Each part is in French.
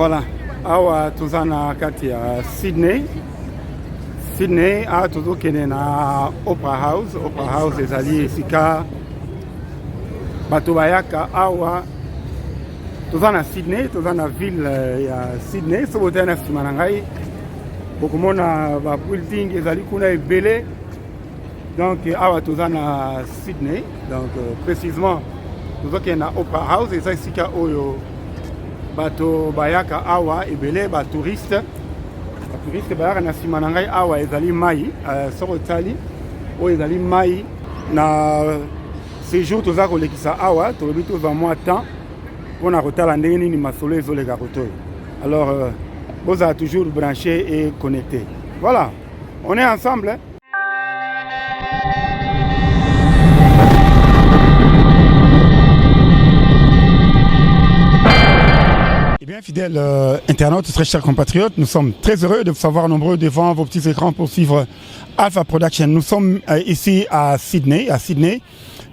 Voilà. Awa tuzana kati ya Sydney. Sydney a toujours kene na Opera House. Opera House ezali esika bato bayaka awa tuzana Sydney, tuzana ville ya Sydney. So botana sima na ngai bokomona ba building ezali kuna ebele. Donc awa tuzana Sydney. Donc précisément tuzokende na Opera House eza esika oyo bato bayaka awa ebele ba touriste bayaka na sima na ngai awa ezali mai soko tali oyo ezali mai na séjour toza kolekisa awa tolobi tozwa mwa temps mpona kotala ndenge nini masolo ezoleka kotoyo. Alors bozala toujours branché et connecté. Voilà, on est ensemble hein? Bien, fidèles internautes, très chers compatriotes, nous sommes très heureux de vous savoir nombreux devant vos petits écrans pour suivre Alpha Production. Nous sommes ici à Sydney.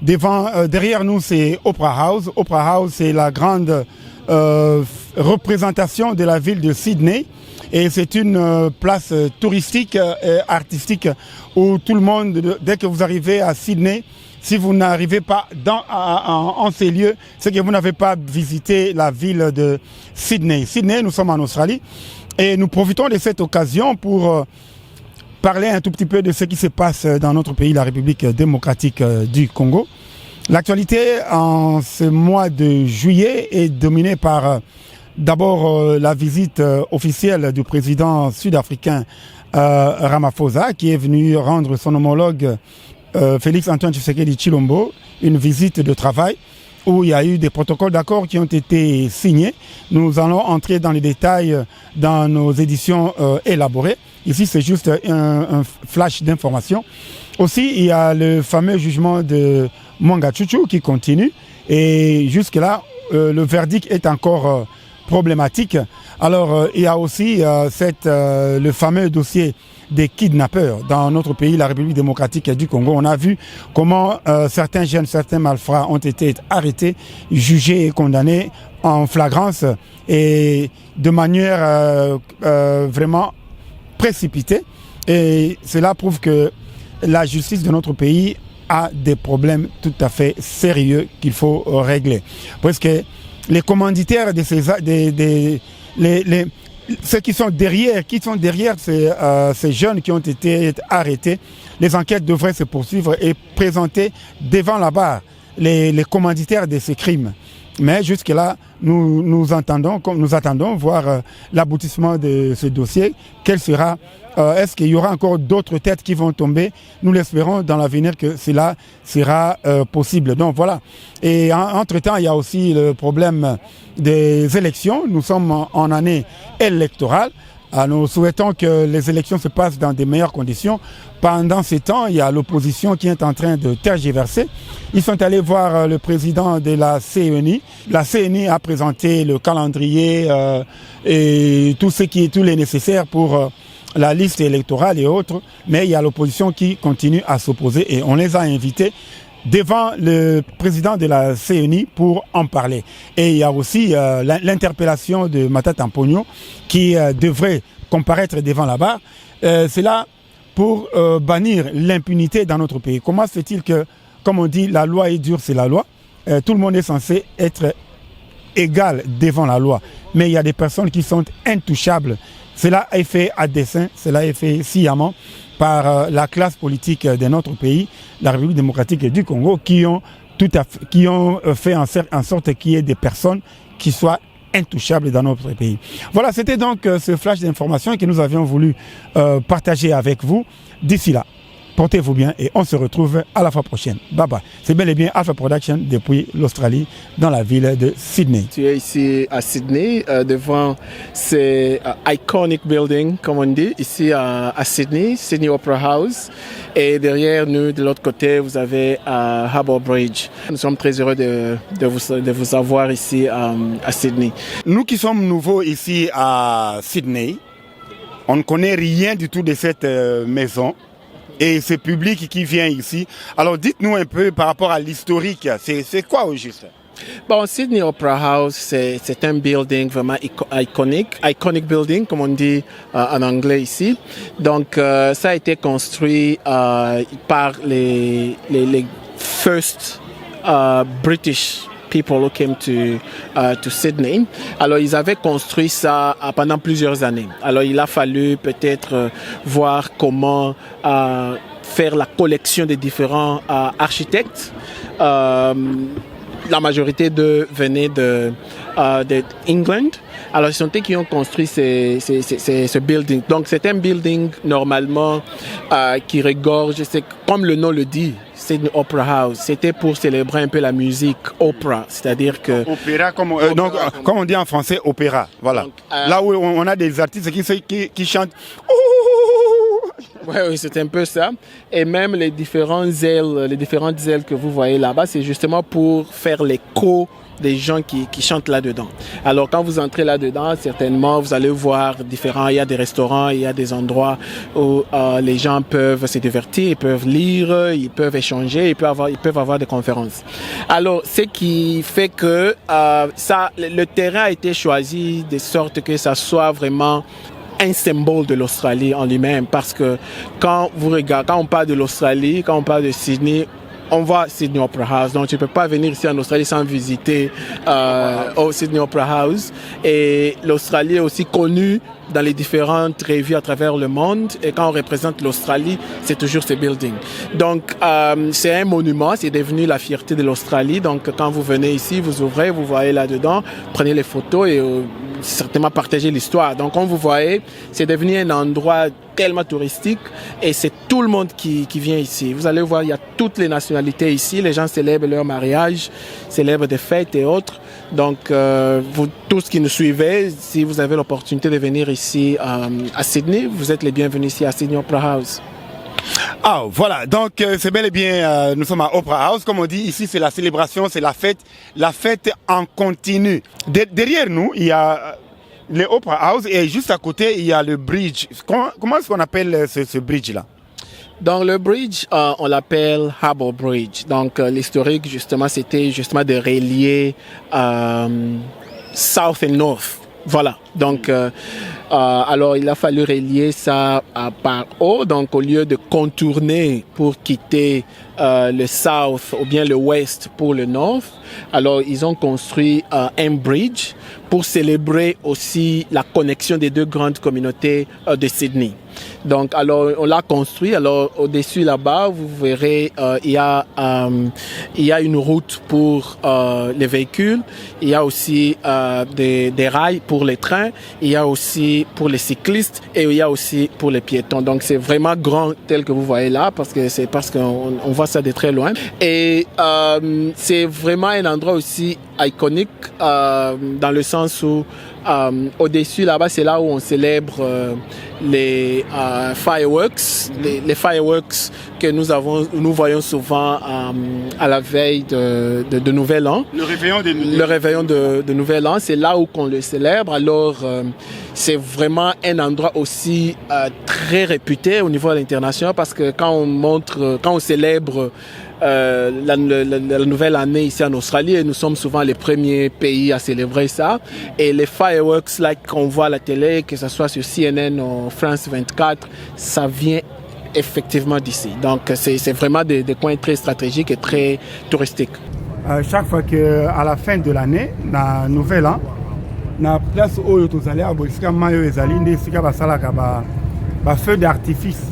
Derrière nous, c'est Opera House. Opera House, c'est la grande représentation de la ville de Sydney. Et c'est une place touristique et artistique où tout le monde, dès que vous arrivez à Sydney, si vous n'arrivez pas en ces lieux, c'est que vous n'avez pas visité la ville de Sydney. Sydney, nous sommes en Australie et nous profitons de cette occasion pour parler un tout petit peu de ce qui se passe dans notre pays, la République démocratique du Congo. L'actualité en ce mois de juillet est dominée par d'abord la visite officielle du président sud-africain Ramaphosa qui est venu rendre son homologue Félix Antoine Tshisekedi Tshilombo une visite de travail où il y a eu des protocoles d'accord qui ont été signés. Nous allons entrer dans les détails dans nos éditions élaborées. Ici, c'est juste un flash d'information. Aussi, il y a le fameux jugement de Mwanga Tchouchou qui continue. Et jusque-là, le verdict est encore problématique. Alors, il y a aussi le fameux dossier des kidnappeurs dans notre pays, la République démocratique du Congo. On a vu comment certains jeunes, certains malfrats ont été arrêtés, jugés et condamnés en flagrance et de manière vraiment précipitée. Et cela prouve que la justice de notre pays a des problèmes tout à fait sérieux qu'il faut régler. Parce que les commanditaires de ceux qui sont derrière ces jeunes qui ont été arrêtés, les enquêtes devraient se poursuivre et présenter devant la barre les commanditaires de ces crimes. Mais jusque-là, nous attendons voir l'aboutissement de ce dossier. Quel sera, est-ce qu'il y aura encore d'autres têtes qui vont tomber? Nous l'espérons dans l'avenir que cela sera possible. Donc voilà. Et entre-temps, il y a aussi le problème des élections. Nous sommes en année électorale. Nous souhaitons que les élections se passent dans de meilleures conditions. Pendant ces temps, il y a l'opposition qui est en train de tergiverser. Ils sont allés voir le président de la CENI. La CENI a présenté le calendrier et tous les nécessaires pour la liste électorale et autres. Mais il y a l'opposition qui continue à s'opposer et on les a invités devant le président de la CENI pour en parler. Et il y a aussi l'interpellation de Matata Mponyo qui devrait comparaître devant la barre. C'est là pour bannir l'impunité dans notre pays. Comment se fait-il que, comme on dit, la loi est dure, c'est la loi. Tout le monde est censé être égal devant la loi. Mais il y a des personnes qui sont intouchables. Cela est fait à dessein, cela est fait sciemment par la classe politique de notre pays, la République démocratique du Congo, qui ont fait en sorte qu'il y ait des personnes qui soient intouchables dans notre pays. Voilà, c'était donc ce flash d'information que nous avions voulu partager avec vous. D'ici là, portez-vous bien et on se retrouve à la fois prochaine. Bye bye. C'est bel et bien Alpha Production depuis l'Australie, dans la ville de Sydney. Tu es ici à Sydney, devant ces iconic buildings, comme on dit, ici à Sydney, Sydney Opera House. Et derrière nous, de l'autre côté, vous avez Harbour Bridge. Nous sommes très heureux de vous avoir ici à Sydney. Nous qui sommes nouveaux ici à Sydney, on ne connaît rien du tout de cette maison. Et ce public qui vient ici. Alors dites-nous un peu par rapport à l'historique, c'est quoi au juste? Bon, Sydney Opera House, c'est un building vraiment iconic building, comme on dit en anglais ici. Donc, ça a été construit par les first British people who came to Sydney. Alors, ils avaient construit ça pendant plusieurs années. Alors, il a fallu peut-être voir comment faire la collection des différents architectes. La majorité venaient d'England. Alors, ce sont eux qui ont construit ce building. Donc, c'est un building, normalement, qui regorge, c'est comme le nom le dit, Sydney Opera House. C'était pour célébrer un peu la musique opéra, c'est-à-dire que... Opéra, comme on dit en français, opéra, voilà. Donc, là où on a des artistes qui chantent... Oui, c'est un peu ça. Et même les différentes ailes que vous voyez là-bas, c'est justement pour faire l'écho des gens qui chantent là-dedans. Alors, quand vous entrez là-dedans, certainement, vous allez voir il y a des restaurants, il y a des endroits où les gens peuvent se divertir, ils peuvent lire, ils peuvent échanger, ils peuvent avoir des conférences. Alors, ce qui fait que le terrain a été choisi de sorte que ça soit vraiment un symbole de l'Australie en lui-même, parce que quand on parle de l'Australie, quand on parle de Sydney, on voit Sydney Opera House. Donc tu ne peux pas venir ici en Australie sans visiter au Sydney Opera House. Et l'Australie est aussi connue dans les différentes revues à travers le monde. Et quand on représente l'Australie, c'est toujours ce building. Donc c'est un monument, c'est devenu la fierté de l'Australie. Donc quand vous venez ici, vous ouvrez, vous voyez là-dedans, prenez les photos et certainement partager l'histoire. Donc, comme vous voyez, c'est devenu un endroit tellement touristique et c'est tout le monde qui vient ici. Vous allez voir, il y a toutes les nationalités ici. Les gens célèbrent leur mariage, célèbrent des fêtes et autres. Donc, vous tous qui nous suivez, si vous avez l'opportunité de venir ici à Sydney, vous êtes les bienvenus ici à Sydney Opera House. Ah, voilà, donc c'est bel et bien, nous sommes à Opera House, comme on dit, ici c'est la célébration, c'est la fête en continu. Derrière nous, il y a les Opera House et juste à côté, il y a le bridge. Comment est-ce qu'on appelle ce bridge-là? Donc le bridge, on l'appelle Harbour Bridge. Donc l'historique, justement, c'était justement de relier South et North. Voilà, donc alors il a fallu relier ça par eau, donc au lieu de contourner pour quitter le South ou bien le West pour le North, alors ils ont construit un bridge pour célébrer aussi la connexion des deux grandes communautés de Sydney. Donc, alors, on l'a construit. Alors, au-dessus là-bas, vous verrez, il y a une route pour les véhicules. Il y a aussi des rails pour les trains. Il y a aussi pour les cyclistes et il y a aussi pour les piétons. Donc, c'est vraiment grand tel que vous voyez là parce qu'on voit ça de très loin. Et c'est vraiment un endroit aussi iconique dans le sens où au-dessus là-bas, c'est là où on célèbre les fireworks, les fireworks que nous voyons souvent à la veille de Nouvel An. Le réveillon de Nouvel An, c'est là où qu'on le célèbre. Alors, c'est vraiment un endroit aussi très réputé au niveau international parce que quand on célèbre la nouvelle année ici en Australie, et nous sommes souvent les premiers pays à célébrer ça. Et les fireworks là qu'on voit à la télé, que ce soit sur CNN ou France 24, ça vient effectivement d'ici. Donc c'est vraiment des coins très stratégiques et très touristiques. Chaque fois qu'à la fin de l'année, na Nouvel An, na place où tous allez à Boisika Mayo ezali ndesika basalaka ba feu d'artifice.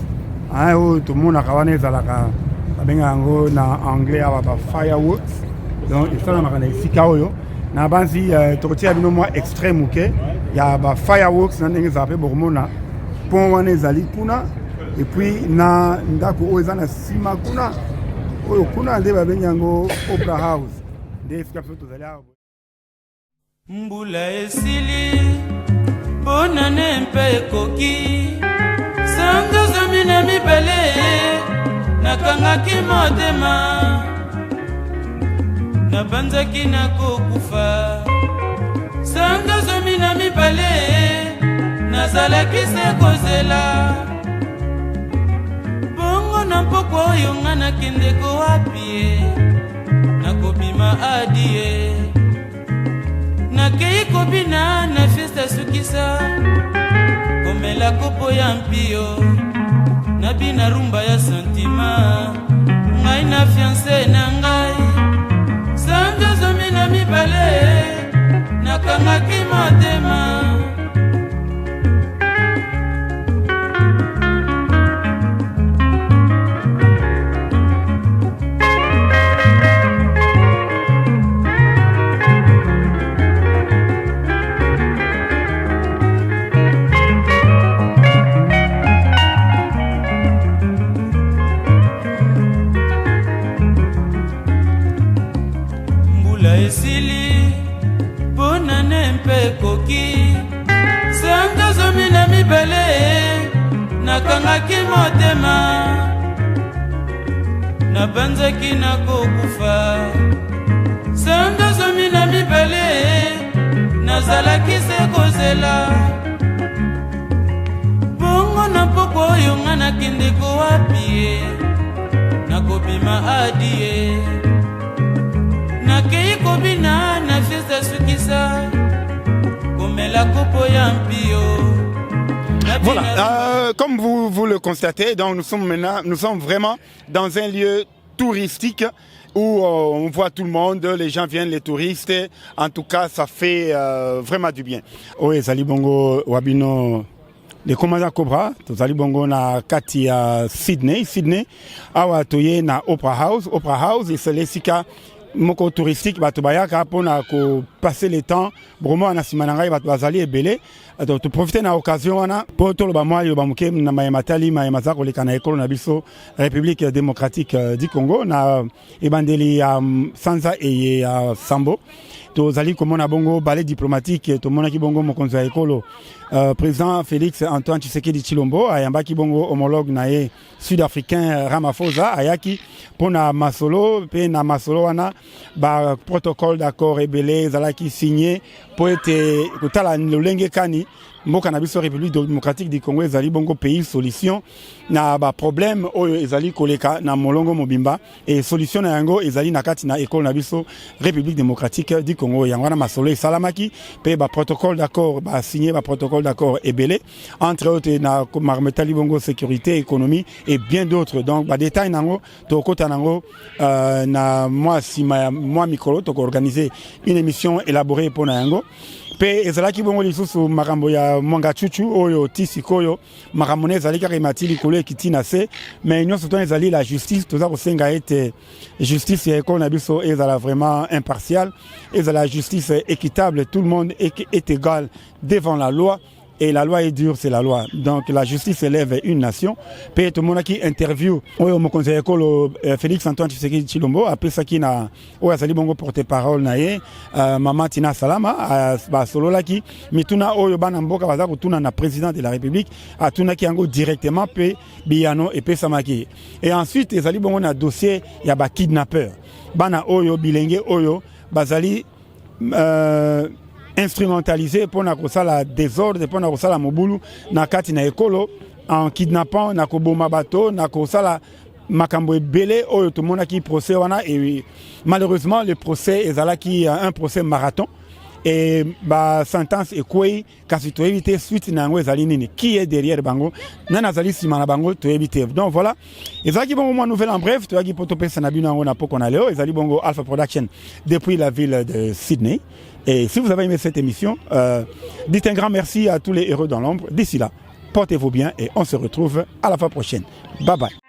Hein, où tout le monde a kawana ezalaka babengango na anglais aba ba fireworks. Donc isala makana isika oyo na banzi tokotia bino mwa extrême oké ya ba fireworks na ndenge zape bokomona pont wana ezali kuna et puis na ndako oyo eza na sima kuna oyo kuna nde babengango Opera House nde esika biso tozali awa. Mbula esili bonane mpe ekoki sanga zamina mibale nakangaki motema nabanzaki nakokufa sanga zamina mibale nazalaki se kozela bongo na mpoko oyo nga nakendeko wapi nakobima nakobima adie nakei kobina na fiesta sukisa komela kopo ya mpio nabina rumba ya sentima ngai na fiancé na ngai sanga zomi na mibale nakangaki motema esili pona nempe koki sanga zomi na mibale nakangaki motema nabanzaki nakokufa sanga zomi na mibale nazalaki se kozela bongo na poko oyo nga nakende kowapi nakobima adie nakei kobina na fiesta sukisa komela kopo ya mpio. Voilà, comme vous le constatez, donc nous sommes vraiment dans un lieu touristique où on voit tout le monde, les gens viennent, les touristes. En tout cas, ça fait vraiment du bien. Oui, Zali Bongo Wabino, le commandant Cobra, Zali Bongo na kati ya Sydney, awa toye na Opera House, et c'est lesika moko touristique bato bayaka pona ko passer le temps bromo ana simananga bato bazali ebele to profiter na occasion wana po to ba mwa yo ba muke na mayematali mayemazako le kana ekolo na biso République démocratique du Congo na ebandeli ya Sanza et ya Sambo to zali komona bongo ballet diplomatique to mona ki bongo mokonzi ya ekolo président Félix Antoine Tshisekedi Tshilombo ayambaki bongo homologue na ye sud-africain Ramaphosa ayaki pona masolo pe na masolo wana ba protocole d'accord ebele zalaki signé po ete kotala lolenge kani mboka na biso République démocratique du Congo ezali bongo pays solution na ba problème oyo ezali koleka na molongo mobimba et solution na yango ezali na kati na ekolo na biso République démocratique du Congo yango na masolo esalamaki pe ba protocole d'accord ba signé ba protocole d'accord ebele entre autres na marmetali bongo sécurité économie et bien d'autres donc ba détail nango to kota nango na moi mikolo to organiser une émission élaborée pour na yango pe ezalaki bongo lisusu makambo ya mwanga chuchu oyo tisikoyo makambo ne ezalaki remati likolo ekitina se mais nyonso to ezali la justice toza kosenga ete justice ya ekolo na biso ezala vraiment impartial ezala justice équitable tout le monde est égal devant la loi. Et la loi est dure, c'est la loi. Donc la justice élève une nation. Pe tout le monde qui interview oyo mokonzi ekolo Félix Antoine Tshisekedi Tshilombo après ça qui na oyo azali bongo porte-parole na ye Mama Tina Salama ba solola ki mituna oyo bana mboka baza kotuna na président de la République atuna ki yango directement pe biyano et pe samaki. Et ensuite ezali bongo na dossier ya ba kidnappeur. Bana oyo bilenge oyo bazali instrumentalisé pour na kosala désordre pour na kosala mobulu na kati na ekolo en kidnappant na koboma bato na kosala makambo ebele oyo to monaki procès wana et malheureusement le procès ezalaki un procès marathon et ba sentence ekoi kasi to éviter suite na ngo ezali nini qui est derrière bango na nazali sima na bango to éviter donc voilà ezalaki bongo moi nouvelle en bref to yaki poto pesa na bino ngo na poko na leo ezali bongo Alpha Production depuis la ville de Sydney. Et si vous avez aimé cette émission, dites un grand merci à tous les héros dans l'ombre. D'ici là, portez-vous bien et on se retrouve à la fois prochaine. Bye bye.